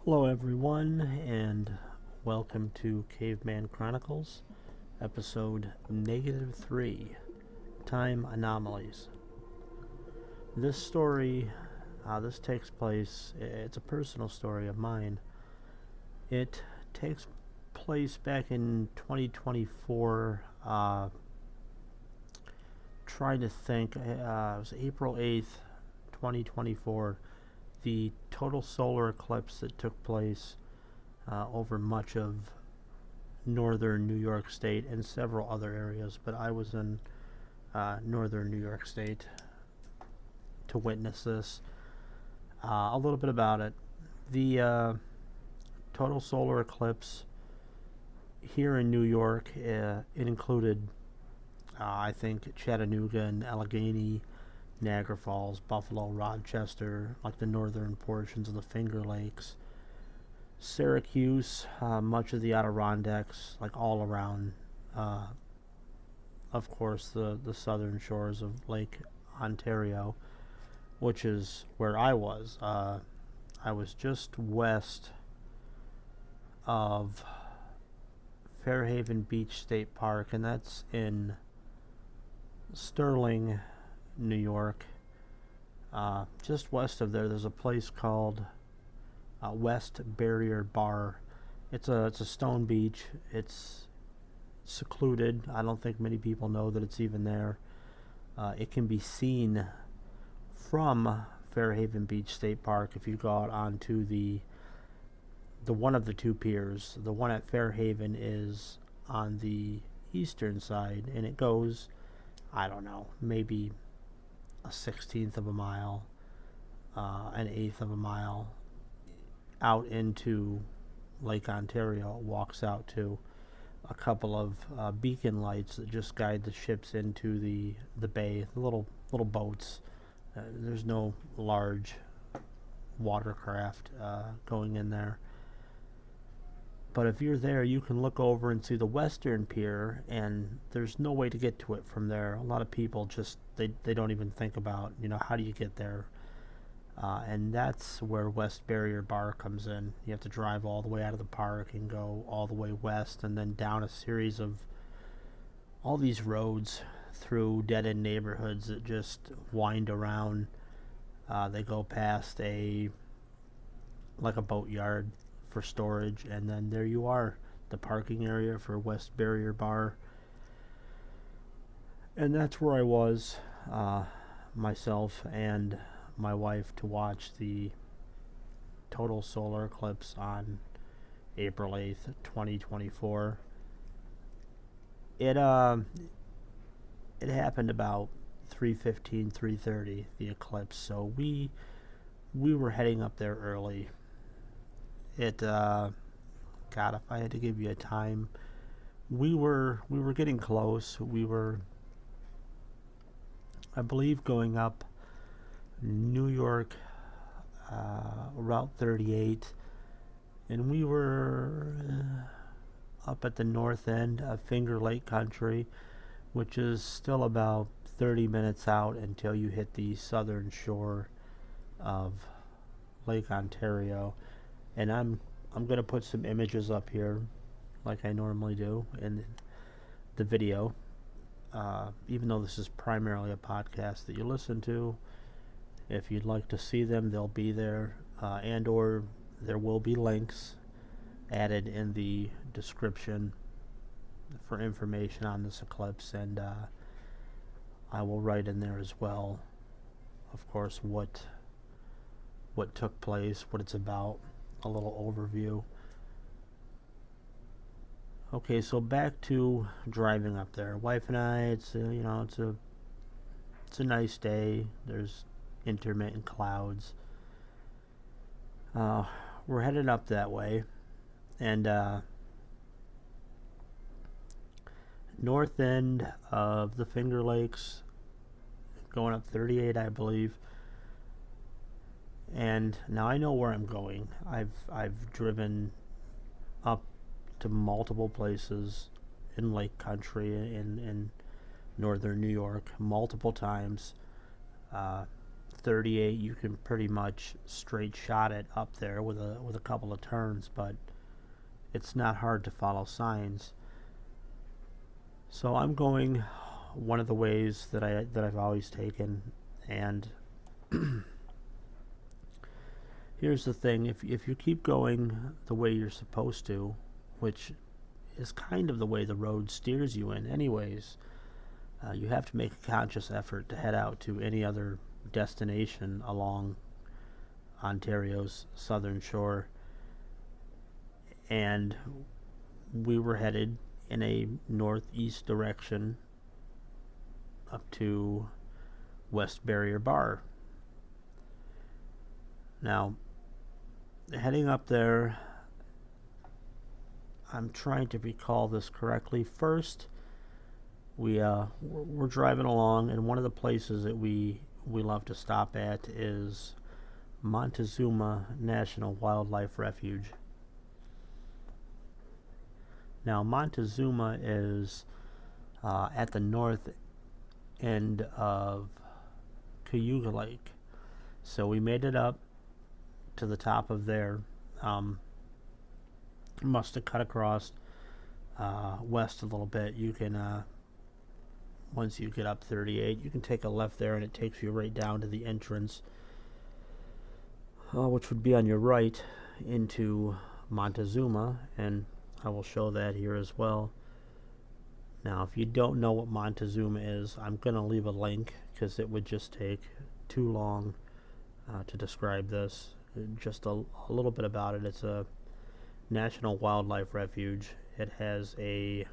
Hello everyone, and welcome to Caveman Chronicles, episode -3, Time Anomalies. This story, this takes place, it's a personal story of mine. It takes place back in 2024, trying to think, it was April 8th, 2024. The total solar eclipse that took place over much of northern New York State and several other areas, but I was in northern New York State to witness this. A little bit about it. The total solar eclipse here in New York, it included, I think, Chattanooga and Allegheny, Niagara Falls, Buffalo, Rochester, like the northern portions of the Finger Lakes, Syracuse, much of the Adirondacks, like all around, of course, the southern shores of Lake Ontario, which is where I was. I was just west of Fairhaven Beach State Park, and that's in Sterling, New York. Just west of there, there's a place called West Barrier Bar. It's a stone beach. It's secluded. I don't think many people know that it's even there. It can be seen from Fairhaven Beach State Park if you go out onto the one of the two piers. The one at Fairhaven is on the eastern side, and it goes, I don't know, maybe a 1/16 of a mile, an 1/8 of a mile out into Lake Ontario. It walks out to a couple of beacon lights that just guide the ships into the bay, the little boats. There's no large watercraft going in there. But if you're there, you can look over and see the western pier, and there's no way to get to it from there. A lot of people just, they don't even think about, how do you get there? And that's where West Barrier Bar comes in. You have to drive all the way out of the park and go all the way west, and then down a series of all these roads through dead-end neighborhoods that just wind around. They go past a boat yard for storage, and then there you are, the parking area for West Barrier Bar. And that's where I was, myself and my wife, to watch the total solar eclipse on April 8th, 2024. It happened about 3:15, 3:30, the eclipse, so we were heading up there early. It, God, if I had to give you a time, we were getting close. We were, I believe, going up New York, Route 38, and we were up at the north end of Finger Lake Country, which is still about 30 minutes out until you hit the southern shore of Lake Ontario. And I'm going to put some images up here, like I normally do in the video. Even though this is primarily a podcast that you listen to, if you'd like to see them, they'll be there, and or there will be links added in the description for information on this eclipse, and I will write in there as well, of course, what took place, what it's about, a little overview. Okay, so back to driving up there. Wife and I, it's a nice day. There's intermittent clouds. We're headed up that way, and north end of the Finger Lakes, going up 38, I believe. And now I know where I'm going. I've driven up to multiple places in Lake Country in northern New York multiple times. 38, you can pretty much straight shot it up there with a couple of turns, but it's not hard to follow signs. So I'm going one of the ways that I've always taken, and here's the thing: if you keep going the way you're supposed to, which is kind of the way the road steers you in anyways, you have to make a conscious effort to head out to any other destination along Ontario's southern shore. And we were headed in a northeast direction up to West Barrier Bar. Now, heading up there, I'm trying to recall this correctly. First, we're driving along, and one of the places that we love to stop at is Montezuma National Wildlife Refuge. Now, Montezuma is at the north end of Cayuga Lake. So we made it up to the top of there. Must have cut across west a little bit. You can, once you get up 38, you can take a left there, and it takes you right down to the entrance, which would be on your right into Montezuma, and I will show that here as well. Now, if you don't know what Montezuma is, I'm going to leave a link because it would just take too long to describe this. Just a little bit about it. It's a national wildlife refuge. It has a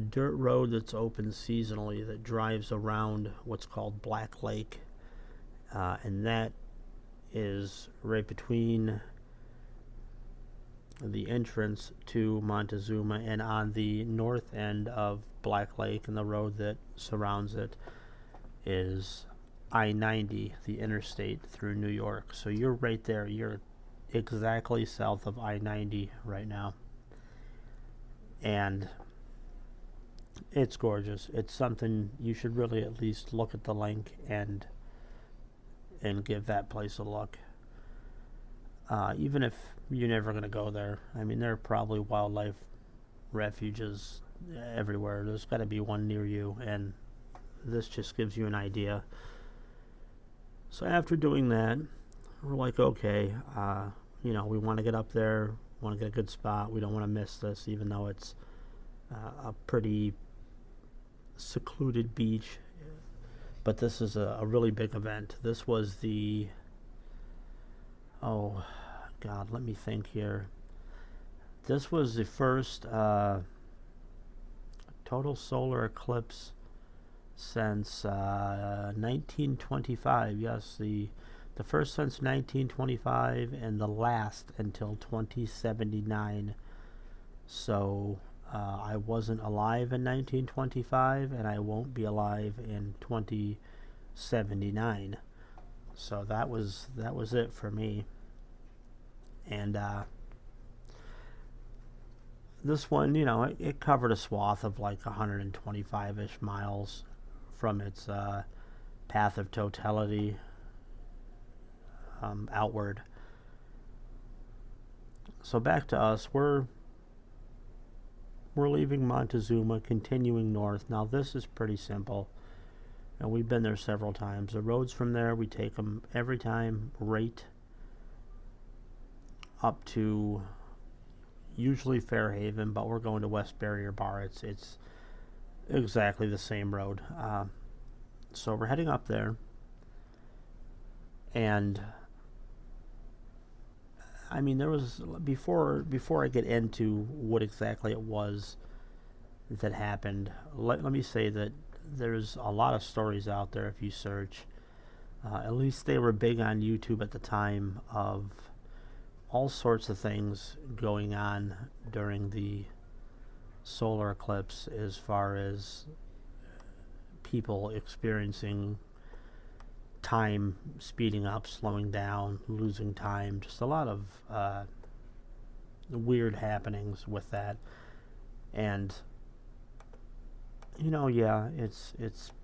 dirt road that's open seasonally that drives around what's called Black Lake, and that is right between the entrance to Montezuma and on the north end of Black Lake, and the road that surrounds it is I-90, the interstate through New York. So you're right there. You're exactly south of I-90 right now, and it's gorgeous. It's something you should really at least look at the link and give that place a look. Even if you're never going to go there. I mean, there are probably wildlife refuges everywhere. There's got to be one near you, and this just gives you an idea. So after doing that, we're like, okay, we want to get up there, want to get a good spot. We don't want to miss this, even though it's a pretty secluded beach. But this is a really big event. This was the, oh God, let me think here. This was the first total solar eclipse since 1925. Yes, the first since 1925 and the last until 2079. So I wasn't alive in 1925, and I won't be alive in 2079. So that was it for me. And this one, it covered a swath of like 125-ish miles from its path of totality outward. So back to us, we're leaving Montezuma, continuing north. Now this is pretty simple, and we've been there several times. The roads from there, we take them every time right up to usually Fairhaven, but we're going to West Barrier Bar. It's exactly the same road. So we're heading up there, and I mean, there was, before I get into what exactly it was that happened, let me say that there's a lot of stories out there if you search. At least they were big on YouTube at the time, of all sorts of things going on during the solar eclipse, as far as people experiencing time speeding up, slowing down, losing time, just a lot of weird happenings with that. And yeah, it's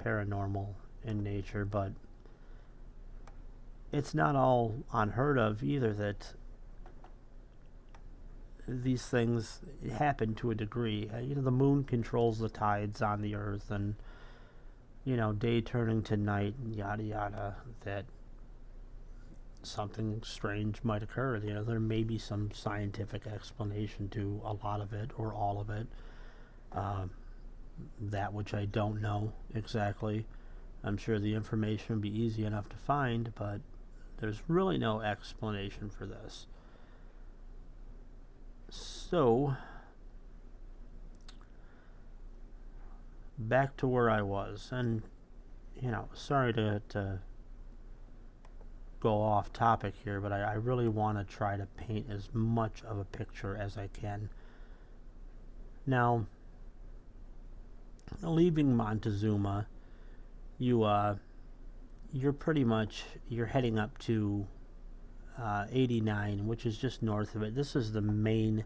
paranormal in nature, but it's not all unheard of either that these things happen to a degree. The moon controls the tides on the earth, and day turning to night, and yada yada, that something strange might occur. There may be some scientific explanation to a lot of it or all of it, that which I don't know exactly. I'm sure the information would be easy enough to find, but there's really no explanation for this. So, back to where I was, and sorry to go off topic here, but I really want to try to paint as much of a picture as I can. Now, leaving Montezuma, you're pretty much heading up to 89, which is just north of it. This is the main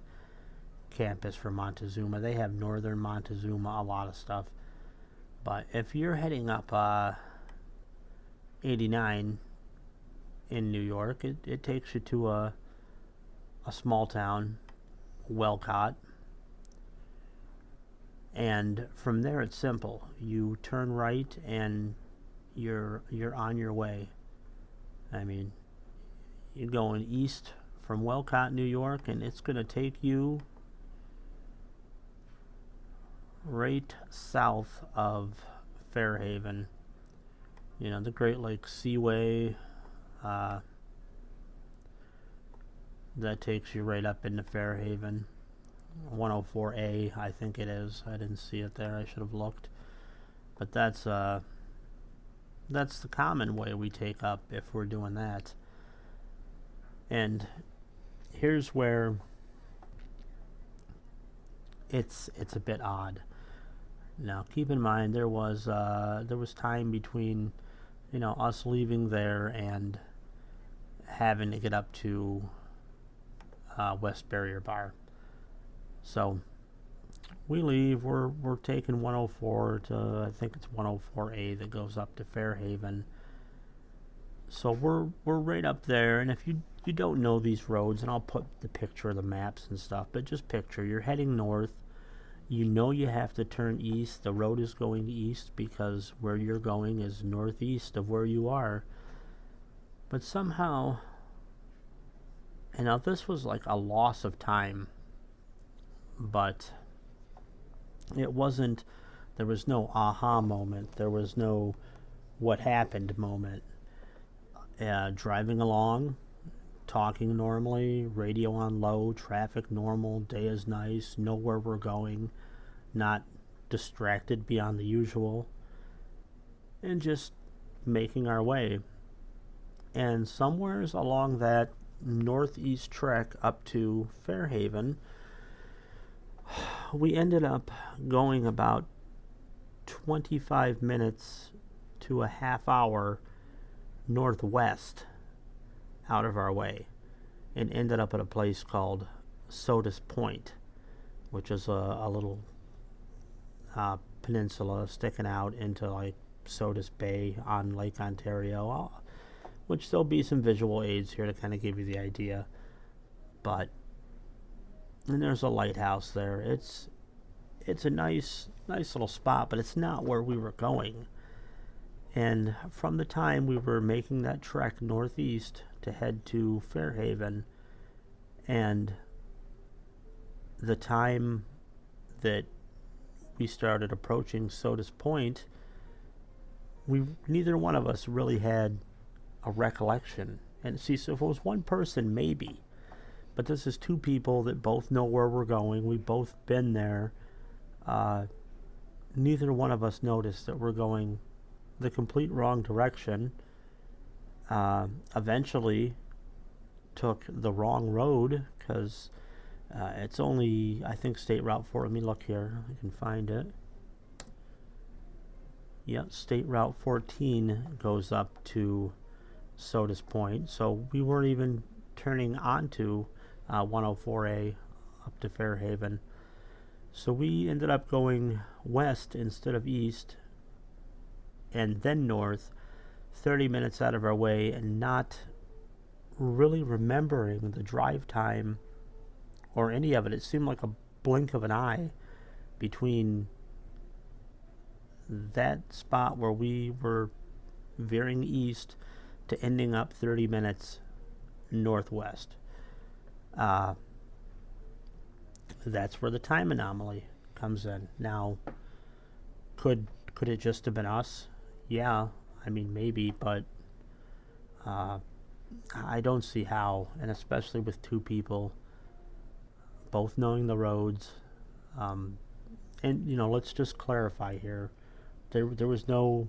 campus for Montezuma. They have northern Montezuma, a lot of stuff. But if you're heading up 89 in New York, it takes you to a small town, ʀᴇᴜ. And from there it's simple. You turn right and you're on your way. I mean, you're going east from ʀᴇᴜ, New York, and it's going to take you right south of Fairhaven. The Great Lakes Seaway, that takes you right up into Fairhaven. 104A, I think it is. I didn't see it there. I should have looked. But that's the common way we take up if we're doing that. And here's where it's a bit odd. Now, keep in mind there was time between us leaving there and having to get up to West Barrier Bar. So we leave. We're taking 104 to, I think it's 104A that goes up to Fairhaven. So we're right up there, and if you don't know these roads, and I'll put the picture of the maps and stuff, but just picture you're heading north. You have to turn east. The road is going east because where you're going is northeast of where you are. But somehow, and now this was like a loss of time, but it wasn't, there was no aha moment. There was no what happened moment. Driving along, talking normally, radio on low, traffic normal, day is nice, know where we're going, not distracted beyond the usual, and just making our way. And somewheres along that northeast trek up to Fairhaven, we ended up going about 25 minutes to a half hour northwest out of our way, and ended up at a place called Sodus Point, which is a little peninsula sticking out into like Sodus Bay on Lake Ontario, which there'll be some visual aids here to kind of give you the idea. But and there's a lighthouse there. It's a nice little spot, but it's not where we were going. And from the time we were making that trek northeast to head to Fairhaven, and the time that we started approaching Sodus Point, neither one of us really had a recollection. And see, so if it was one person, maybe. But this is two people that both know where we're going. We've both been there. Neither one of us noticed that we're going the complete wrong direction. Eventually took the wrong road because it's only, I think, State Route 4. Let me look here. I can find it. Yep, State Route 14 goes up to Sodus Point. So we weren't even turning onto 104A up to Fairhaven. So we ended up going west instead of east, and then north. 30 minutes out of our way and not really remembering the drive time or any of it. It seemed like a blink of an eye between that spot where we were veering east to ending up 30 minutes northwest. That's where the time anomaly comes in. Now, could it just have been us? Yeah, I mean, maybe, but I don't see how, and especially with two people both knowing the roads. And let's just clarify here. There was no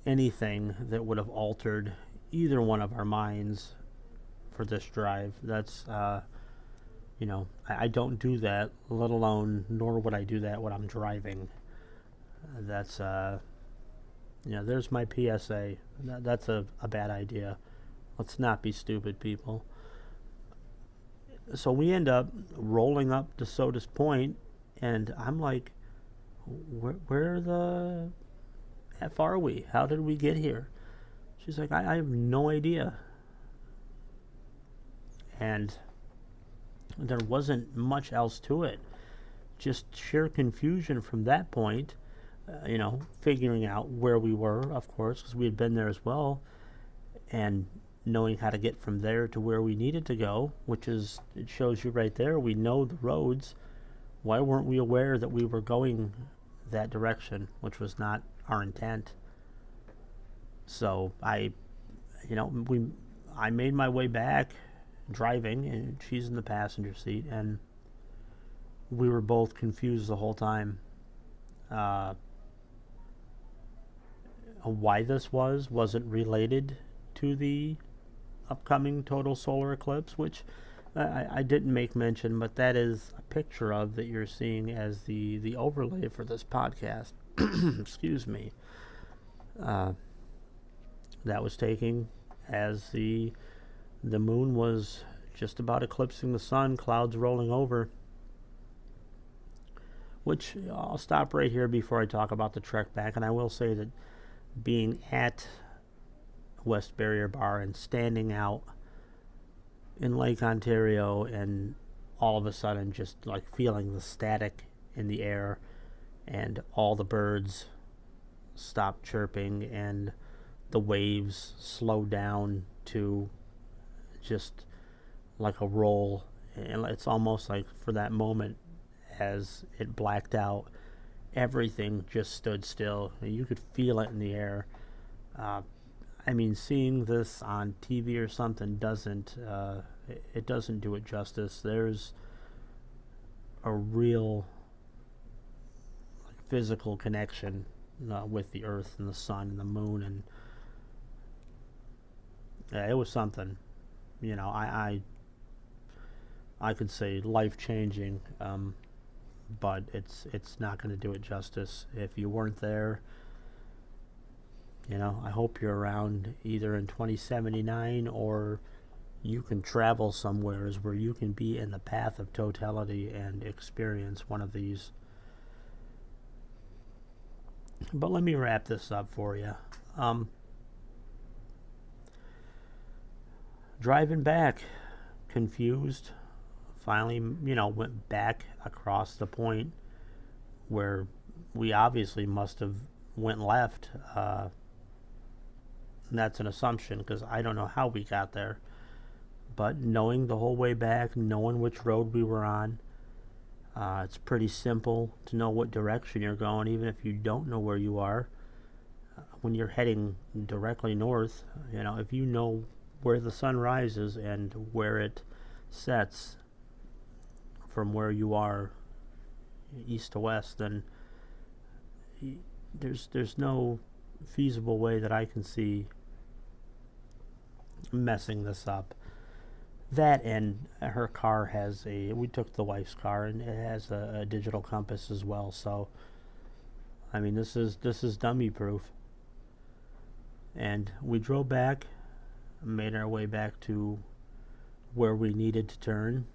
anything that would have altered either one of our minds for this drive. That's I don't do that, let alone, nor would I do that when I'm driving. That's there's my PSA. That's a bad idea. Let's not be stupid, people. So we end up rolling up to Soda's Point, and I'm like, where the F are we? How did we get here? She's like, I have no idea. And there wasn't much else to it. Just sheer confusion from that point, figuring out where we were, of course, because we had been there as well, and knowing how to get from there to where we needed to go, which is, it shows you right there, we know the roads. Why weren't we aware that we were going that direction, which was not our intent? So I made my way back driving, and she's in the passenger seat, and we were both confused the whole time. Why this wasn't related to the upcoming total solar eclipse, which I didn't make mention, but that is a picture of that you're seeing as the overlay for this podcast. Excuse me. That was taken as the moon was just about eclipsing the sun, clouds rolling over. Which, I'll stop right here before I talk about the trek back, and I will say that being at West Barrier Bar and standing out in Lake Ontario, and all of a sudden just like feeling the static in the air, and all the birds stop chirping, and the waves slow down to just like a roll, and it's almost like for that moment, as it blacked out, everything just stood still. You could feel it in the air. Seeing this on TV or something doesn't do it justice. There's a real physical connection with the earth and the sun and the moon, and it was something. I could say life-changing, but it's not going to do it justice. If you weren't there, I hope you're around either in 2079, or you can travel somewhere where you can be in the path of totality and experience one of these. But let me wrap this up for you. Driving back, confused, finally, went back across the point where we obviously must have went left. That's an assumption, because I don't know how we got there. But knowing the whole way back, knowing which road we were on, it's pretty simple to know what direction you're going, even if you don't know where you are. When you're heading directly north, if you know where the sun rises and where it sets from where you are, east to west, then there's no feasible way that I can see messing this up. That, and her car has we took the wife's car, and it has a digital compass as well, so this is dummy proof. And we drove back, made our way back to where we needed to turn,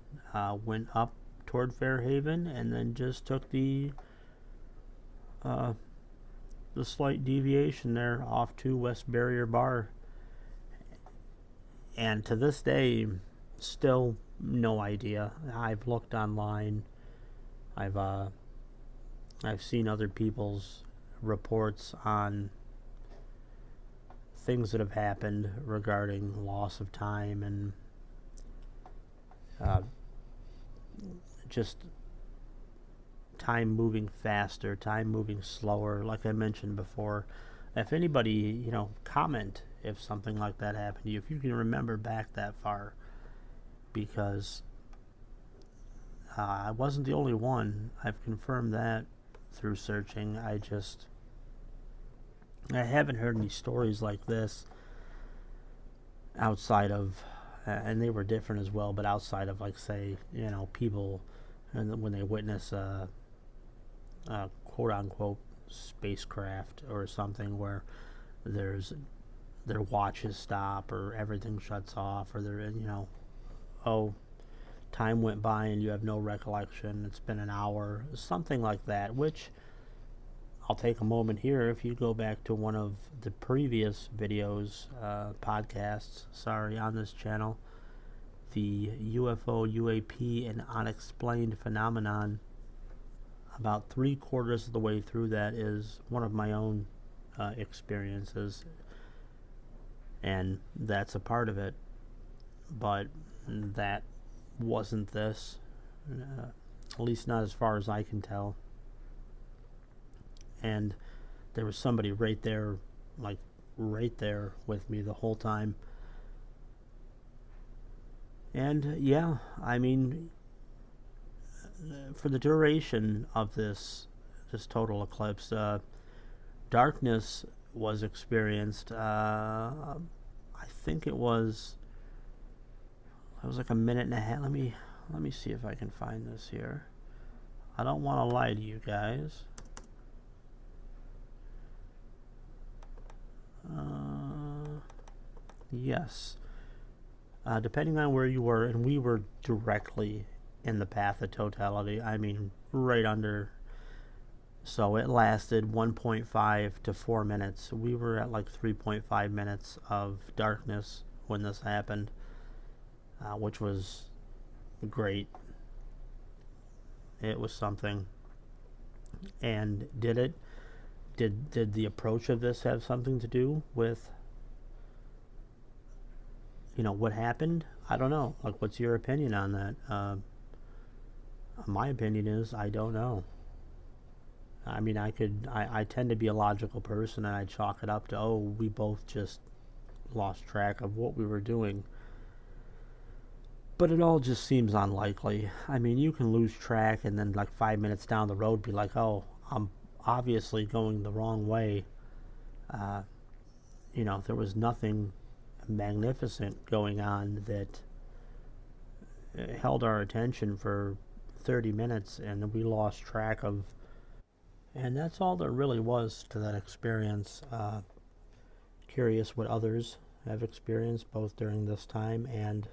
went up toward Fairhaven, and then just took the the slight deviation there off to West Barrier Bar. And to this day, still no idea. I've looked online. I've seen other people's reports on things that have happened regarding loss of time and just time moving faster, time moving slower. Like I mentioned before, if anybody, comment if something like that happened to you, if you can remember back that far, because I wasn't the only one. I've confirmed that through searching. I haven't heard any stories like this outside of, and they were different as well, but outside of, like, say, people, and when they witness a quote unquote spacecraft or something where their watches stop or everything shuts off, or time went by and you have no recollection, it's been an hour, something like that, which I'll take a moment here. If you go back to one of the previous videos, podcasts, on this channel, the UFO, UAP, and unexplained phenomenon, about 3/4 of the way through that is one of my own experiences, and that's a part of it, but that wasn't this, at least not as far as I can tell. And there was somebody right there, like right there with me the whole time. And yeah, I mean, for the duration of this total eclipse, darkness was experienced. I think it was like a minute and a half. Let me see if I can find this here. I don't want to lie to you guys. Yes. Depending on where you were, and we were directly in the path of totality. I mean, right under. So it lasted 1.5 to 4 minutes. We were at like 3.5 minutes of darkness when this happened, which was great. It was something. And did the approach of this have something to do with what happened? I don't know. Like, what's your opinion on that? My opinion is I don't know. I mean, I tend to be a logical person, and I chalk it up to, we both just lost track of what we were doing. But it all just seems unlikely. I mean, you can lose track and then like 5 minutes down the road be like, I'm obviously going the wrong way. There was nothing magnificent going on that held our attention for 30 minutes, and we lost track of. And that's all there really was to that experience. Curious what others have experienced, both during this time and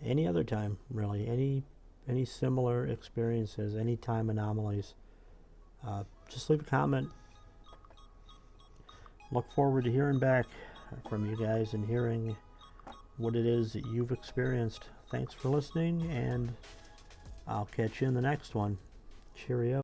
any other time, really. Any similar experiences, any time anomalies. Just leave a comment. Look forward to hearing back from you guys and hearing what it is that you've experienced. Thanks for listening, and I'll catch you in the next one. Cheerio.